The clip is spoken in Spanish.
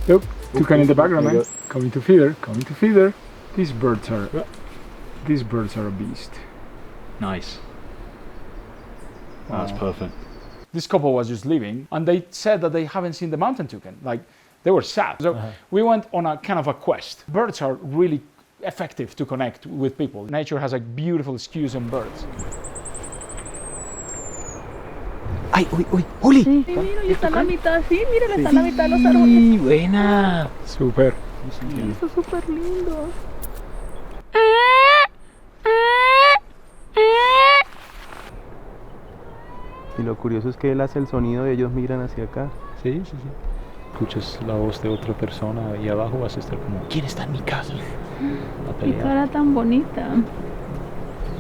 Look, toucan in the background, man. Coming to feeder, coming to feeder. These birds are a beast. Nice. That's perfect. This couple was just leaving, and they said that they haven't seen the mountain toucan. Like, they were sad. So we went on a kind of a quest. Birds are really effective to connect with people. Nature has a beautiful skews on birds. ¡Ay, uy, uy! ¡Juli! Sí, mira, y está en la mitad, sí, mira, está en la mitad de los árboles. ¡Sí, buena! Súper. Eso es súper lindo. Y lo curioso es que él hace el sonido y ellos miran hacia acá. Sí, sí, sí. Escuchas la voz de otra persona y abajo vas a estar como, ¿quién está en mi casa? A Qué pelear. cara tan bonita.